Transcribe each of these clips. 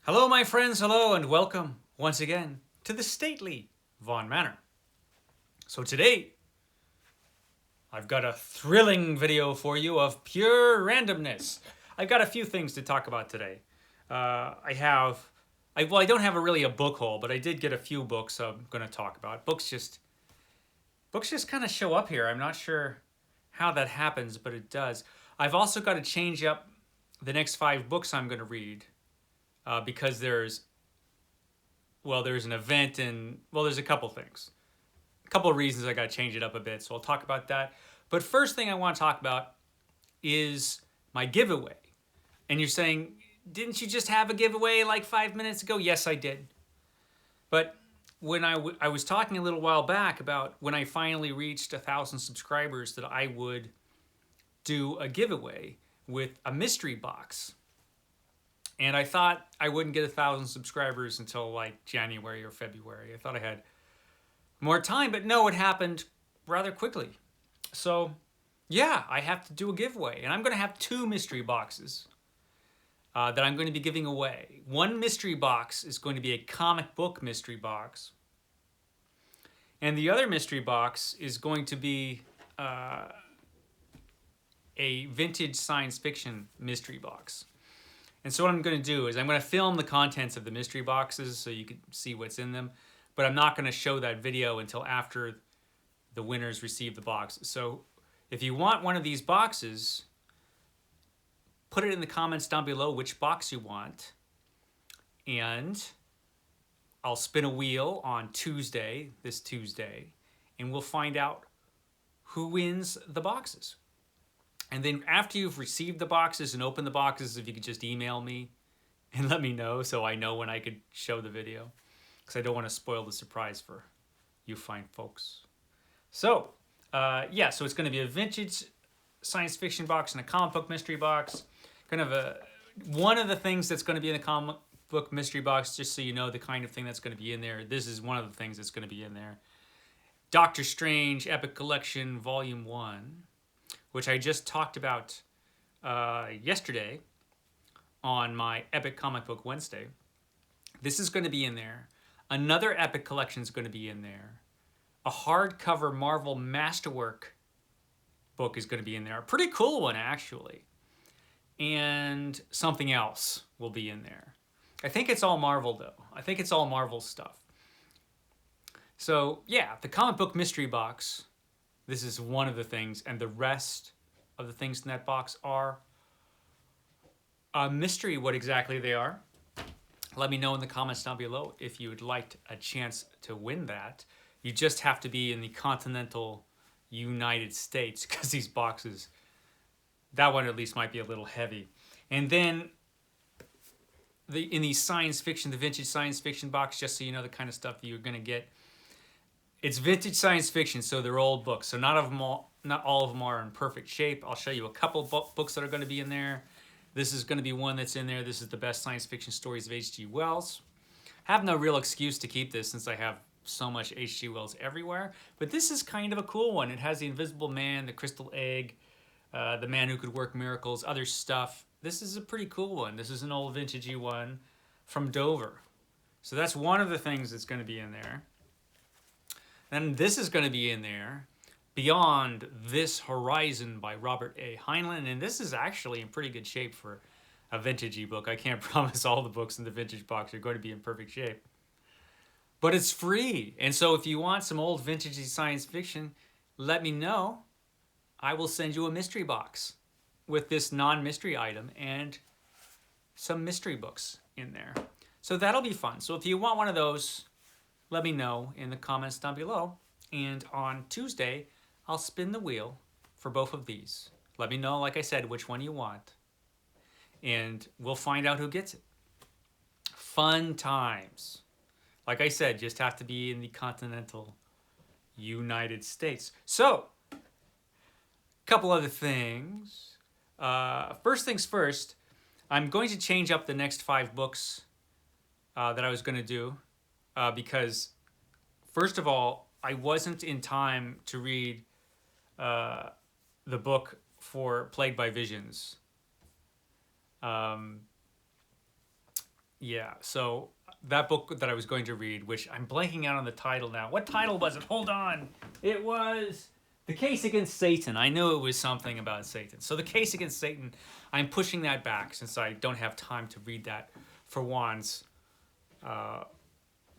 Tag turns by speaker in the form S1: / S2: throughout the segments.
S1: Hello, my friends, hello, and welcome once again to the stately Vaughan Manor. So today, I've got a thrilling video for you of pure randomness. I've got a few things to talk about today. I don't have really a book haul, but I did get a few books I'm going to talk about. Books just kind of show up here. I'm not sure how that happens, but it does. I've also got to change up the next 5 books I'm going to read because there's an event and, there's a couple things. A couple of reasons I got to change it up a bit, so I'll talk about that. But first thing I want to talk about is my giveaway. And you're saying, didn't you just have a giveaway like 5 minutes ago? Yes, I did. But when I was talking a little while back about when I finally reached 1,000 subscribers that I would do a giveaway with a mystery box. And I thought I wouldn't get 1,000 subscribers until like January or February. I thought I had more time, but no, it happened rather quickly. So yeah, I have to do a giveaway, and I'm going to have 2 mystery boxes that I'm going to be giving away. One mystery box is going to be a comic book mystery box, and the other mystery box is going to be a vintage science fiction mystery box. And so what I'm going to do is I'm going to film the contents of the mystery boxes so you can see what's in them, but I'm not going to show that video until after the winners receive the box. So if you want one of these boxes, put it in the comments down below which box you want, and I'll spin a wheel on this Tuesday, and we'll find out who wins the boxes. And then after you've received the boxes and opened the boxes, if you could just email me and let me know so I know when I could show the video, because I don't want to spoil the surprise for you fine folks. So, so it's going to be a vintage science fiction box and a comic book mystery box. One of the things that's going to be in the comic book mystery box, just so you know the kind of thing that's going to be in there. This is one of the things that's going to be in there. Doctor Strange Epic Collection Volume 1. Which I just talked about yesterday on my Epic Comic Book Wednesday. This is going to be in there. Another Epic Collection is going to be in there. A hardcover Marvel Masterwork book is going to be in there. A pretty cool one, actually. And something else will be in there. I think it's all Marvel, though. I think it's all Marvel stuff. So, yeah, the comic book mystery box. This is one of the things, and the rest of the things in that box are a mystery what exactly they are. Let me know in the comments down below if you would like a chance to win that. You just have to be in the continental United States, because these boxes, that one at least might be a little heavy. And then in the science fiction, the vintage science fiction box, just so you know the kind of stuff that you're going to get. It's vintage science fiction, so they're old books. So not all of them are in perfect shape. I'll show you a couple books that are going to be in there. This is going to be one that's in there. This is the best science fiction stories of H.G. Wells. I have no real excuse to keep this since I have so much H.G. Wells everywhere. But this is kind of a cool one. It has the Invisible Man, the Crystal Egg, the Man Who Could Work Miracles, other stuff. This is a pretty cool one. This is an old vintagey one from Dover. So that's one of the things that's going to be in there. And this is going to be in there, Beyond This Horizon by Robert A. Heinlein. And this is actually in pretty good shape for a vintagey book. I can't promise all the books in the vintage box are going to be in perfect shape. But it's free. And so if you want some old vintagey science fiction, let me know. I will send you a mystery box with this non-mystery item and some mystery books in there. So that'll be fun. So if you want one of those, let me know in the comments down below. And on Tuesday, I'll spin the wheel for both of these. Let me know, like I said, which one you want. And we'll find out who gets it. Fun times. Like I said, just have to be in the continental United States. So, a couple other things. First things first, I'm going to change up the next 5 books that I was going to do. Because, first of all, I wasn't in time to read the book for Plagued by Visions. yeah, so that book that I was going to read, which I'm blanking out on the title now. What title was it? Hold on. It was The Case Against Satan. I knew it was something about Satan. So The Case Against Satan, I'm pushing that back since I don't have time to read that for Juan's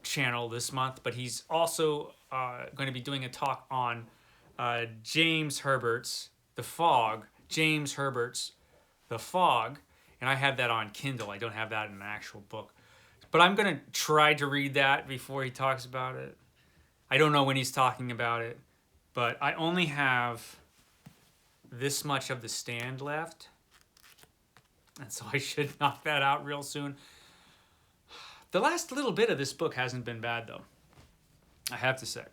S1: channel this month. But he's also going to be doing a talk on James Herbert's The Fog. James Herbert's The Fog. And I have that on Kindle. I don't have that in an actual book. But I'm going to try to read that before he talks about it. I don't know when he's talking about it. But I only have this much of the stand left. And so I should knock that out real soon. The last little bit of this book hasn't been bad, though, I have to say.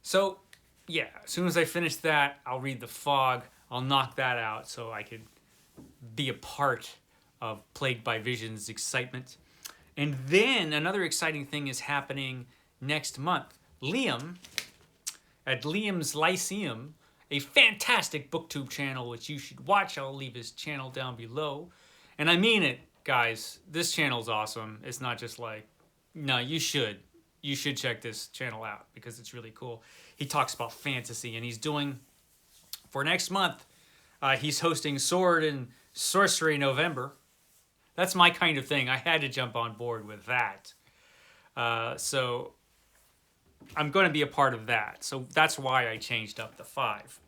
S1: So, yeah, as soon as I finish that, I'll read The Fog. I'll knock that out so I could be a part of Plagued by Vision's excitement. And then another exciting thing is happening next month. Liam, at Liam's Lyceum, a fantastic booktube channel which you should watch. I'll leave his channel down below. And I mean it, guys. This channel's awesome. It's not just like, no, you should. You should check this channel out because it's really cool. He talks about fantasy, and he's doing, for next month, he's hosting Sword and Sorcery November. That's my kind of thing. I had to jump on board with that. So I'm going to be a part of that. So that's why I changed up the 5.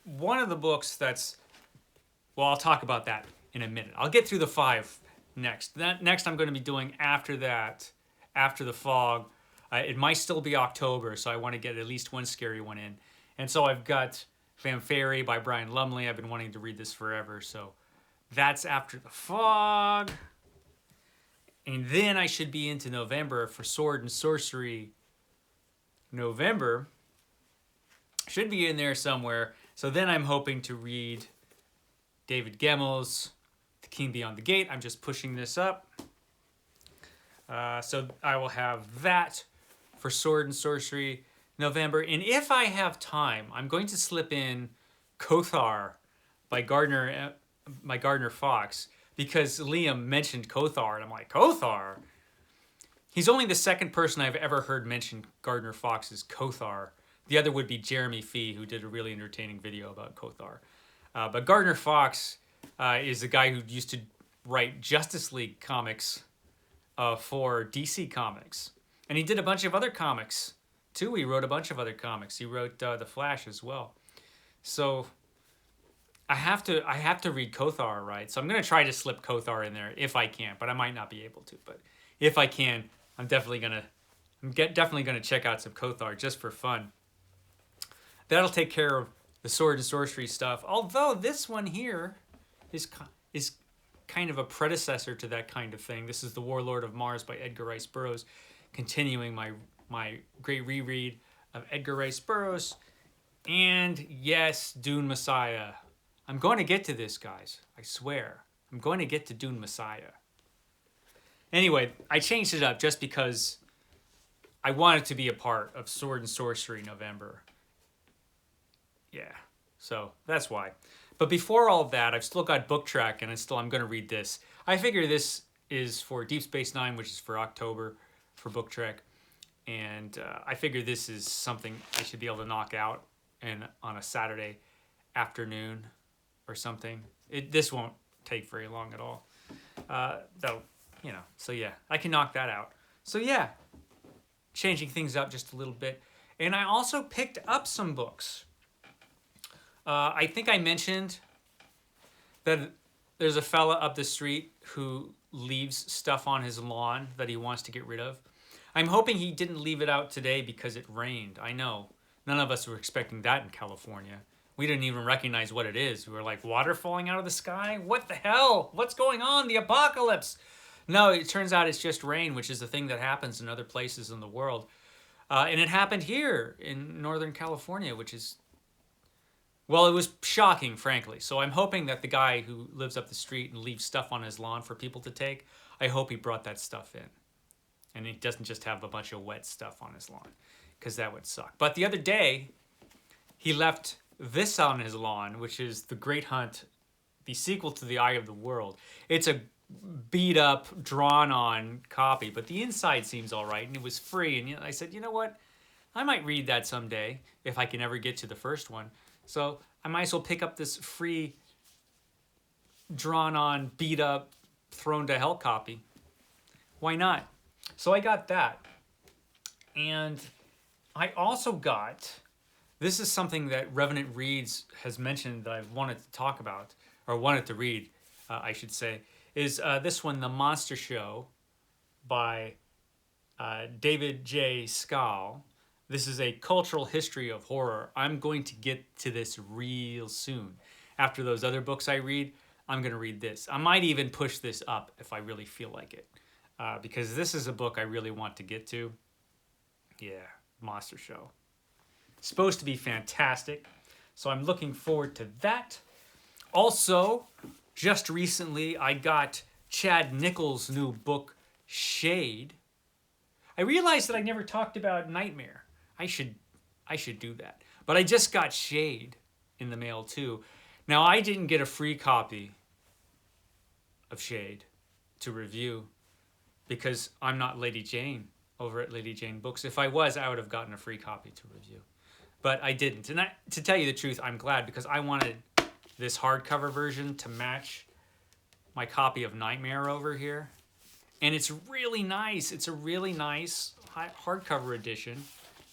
S1: One of the books that's, well, I'll talk about that in a minute. I'll get through the 5 next. Next I'm going to be doing after that, after The Fog. It might still be October, so I want to get at least one scary one in. And so I've got Fanfare by Brian Lumley. I've been wanting to read this forever, so that's after The Fog. And then I should be into November for Sword and Sorcery November. Should be in there somewhere. So then I'm hoping to read David Gemmel's The King Beyond the Gate. I'm just pushing this up. So I will have that for Sword and Sorcery November. And if I have time, I'm going to slip in Kothar by Gardner Fox, because Liam mentioned Kothar, and I'm like, Kothar? He's only the second person I've ever heard mention Gardner Fox's Kothar. The other would be JeremyFee, who did a really entertaining video about Kothar. But Gardner Fox is the guy who used to write Justice League comics for DC Comics. And he did a bunch of other comics, too. He wrote a bunch of other comics. He wrote The Flash as well. So I have to read Kothar, right? So I'm going to try to slip Kothar in there if I can, but I might not be able to. But if I can, I'm definitely going to check out some Kothar just for fun. That'll take care of the Sword and Sorcery stuff. Although this one here is kind of a predecessor to that kind of thing. This is The Warlord of Mars by Edgar Rice Burroughs, continuing my great reread of Edgar Rice Burroughs. And yes, Dune Messiah. I'm going to get to this, guys. I swear. I'm going to get to Dune Messiah. Anyway, I changed it up just because I wanted to be a part of Sword and Sorcery November. Yeah, so that's why. But before all of that, I've still got Book Track, and I'm going to read this. I figure this is for Deep Space Nine, which is for October for Book Track. And I figure this is something I should be able to knock out on a Saturday afternoon or something. This won't take very long at all. So yeah, I can knock that out. So yeah, changing things up just a little bit. And I also picked up some books. I think I mentioned that there's a fella up the street who leaves stuff on his lawn that he wants to get rid of. I'm hoping he didn't leave it out today because it rained. I know. None of us were expecting that in California. We didn't even recognize what it is. We were like, water falling out of the sky? What the hell? What's going on? The apocalypse. No, it turns out it's just rain, which is a thing that happens in other places in the world. And it happened here in Northern California, which is, well, it was shocking, frankly. So I'm hoping that the guy who lives up the street and leaves stuff on his lawn for people to take, I hope he brought that stuff in. And he doesn't just have a bunch of wet stuff on his lawn, because that would suck. But the other day, he left this on his lawn, which is The Great Hunt, the sequel to The Eye of the World. It's a beat up, drawn on copy, but the inside seems all right, and it was free. And I said, you know what? I might read that someday if I can ever get to the first one. So I might as well pick up this free, drawn on, beat up, thrown to hell copy. Why not? So I got that. And I also got, this is something that Revenant Reads has mentioned that I've wanted to talk about, or wanted to read, I should say, is this one, The Monster Show by David J. Skal. This is a cultural history of horror. I'm going to get to this real soon. After those other books I read, I'm going to read this. I might even push this up if I really feel like it, because this is a book I really want to get to. Yeah, Monster Show. It's supposed to be fantastic, so I'm looking forward to that. Also, just recently, I got Chad Nichols' new book, Shade. I realized that I never talked about Nightmare. I should do that. But I just got Shade in the mail too. Now, I didn't get a free copy of Shade to review because I'm not Lady Jane over at Lady Jane Books. If I was, I would have gotten a free copy to review. But I didn't. And to tell you the truth, I'm glad, because I wanted this hardcover version to match my copy of Nightmare over here. And it's really nice. It's a really nice hardcover edition.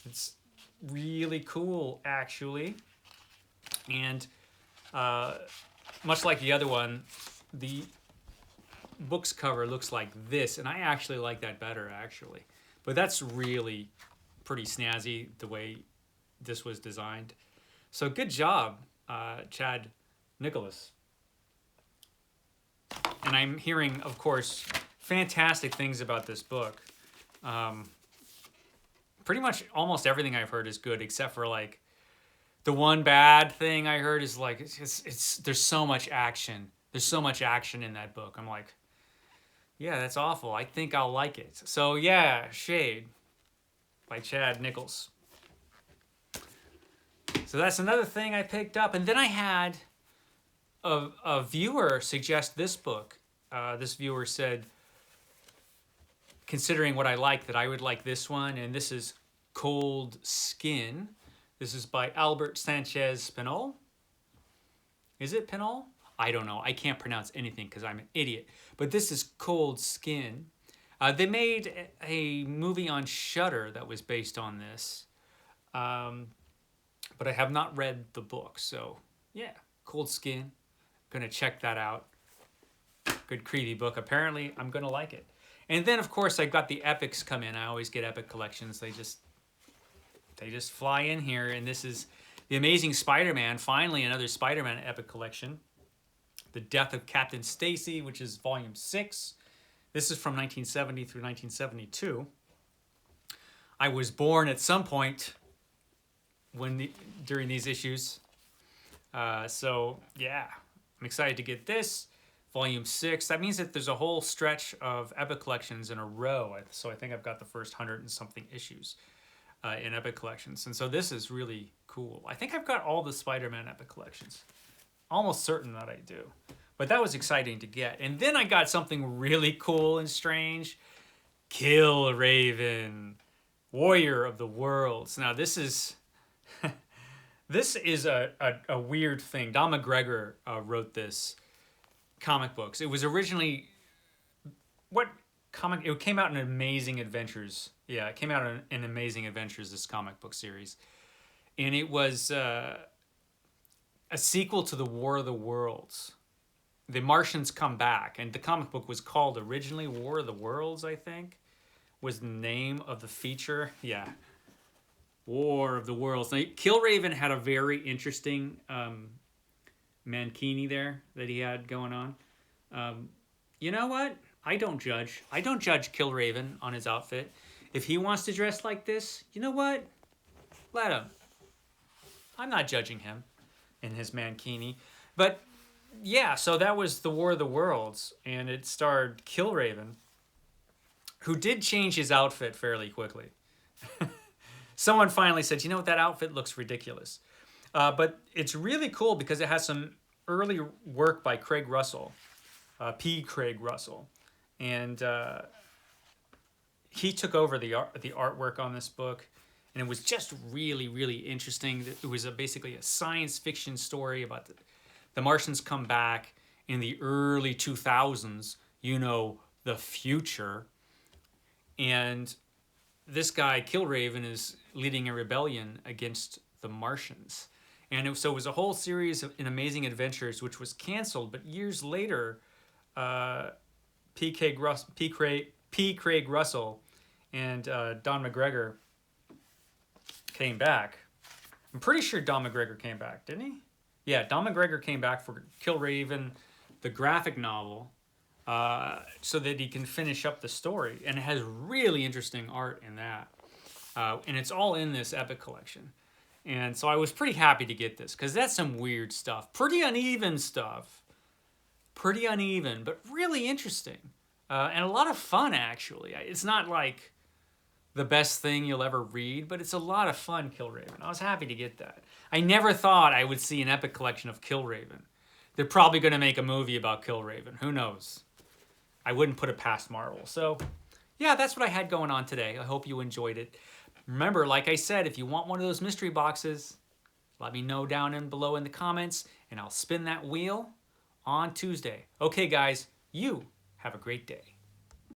S1: It's really cool, actually. And much like the other one, the book's cover looks like this. And I actually like that better, actually. But that's really pretty snazzy, the way this was designed. So good job, Chad Nicholas. And I'm hearing, of course, fantastic things about this book. Pretty much almost everything I've heard is good, except for like the one bad thing I heard is like it's there's so much action. There's so much action in that book. I'm like, yeah, that's awful. I think I'll like it. So yeah, Shade by Chad Nichols. So that's another thing I picked up. And then I had a viewer suggest this book. This viewer said, considering what I like, that I would like this one. And this is Cold Skin. This is by Albert Sanchez Pinol. Is it Pinol? I don't know. I can't pronounce anything because I'm an idiot. But this is Cold Skin. They made a movie on Shudder that was based on this. But I have not read the book. So, yeah, Cold Skin. Gonna check that out. Good creepy book. Apparently, I'm gonna like it. And then, of course, I got the epics come in. I always get epic collections. They just fly in here. And this is The Amazing Spider-Man. Finally, another Spider-Man epic collection. The Death of Captain Stacy, which is volume 6. This is from 1970 through 1972. I was born at some point during these issues. So, yeah. I'm excited to get this. Volume 6. That means that there's a whole stretch of epic collections in a row. So I think I've got the first 100 and something issues in epic collections. And so this is really cool. I think I've got all the Spider-Man epic collections. Almost certain that I do. But that was exciting to get. And then I got something really cool and strange. Kill Raven, Warrior of the Worlds. Now this is this is a weird thing. Don McGregor wrote this comic books. It was originally it came out in Amazing Adventures. Yeah, it came out in Amazing Adventures, this comic book series. And it was a sequel to the War of the Worlds. The Martians come back, and the comic book was called originally War of the Worlds, I think, was the name of the feature. Yeah, War of the Worlds. Now, Killraven had a very interesting mankini there that he had going on. You know what? I don't judge. I don't judge Killraven on his outfit. If he wants to dress like this, you know what? Let him. I'm not judging him in his mankini. But yeah, so that was the War of the Worlds, and it starred Killraven, who did change his outfit fairly quickly. Someone finally said, you know what, that outfit looks ridiculous. But it's really cool because it has some early work by Craig Russell. P. Craig Russell. And he took over the artwork on this book, and it was just really, really interesting. It was basically a science fiction story about the Martians come back in the early 2000s, you know, the future. And this guy, Killraven, is leading a rebellion against the Martians. And so it was a whole series of amazing adventures, which was canceled. But years later, P. Craig Russell and Don McGregor came back. I'm pretty sure Don McGregor came back, didn't he? Yeah, Don McGregor came back for Killraven, the graphic novel, so that he can finish up the story. And it has really interesting art in that. And it's all in this epic collection. And so I was pretty happy to get this, because that's some weird stuff. Pretty uneven stuff. Pretty uneven, but really interesting. And a lot of fun, actually. It's not like the best thing you'll ever read, but it's a lot of fun, Killraven. I was happy to get that. I never thought I would see an epic collection of Killraven. They're probably going to make a movie about Killraven. Who knows? I wouldn't put it past Marvel. So, yeah, that's what I had going on today. I hope you enjoyed it. Remember, like I said, if you want one of those mystery boxes, let me know down in below in the comments, and I'll spin that wheel on Tuesday. Okay, guys, you have a great day.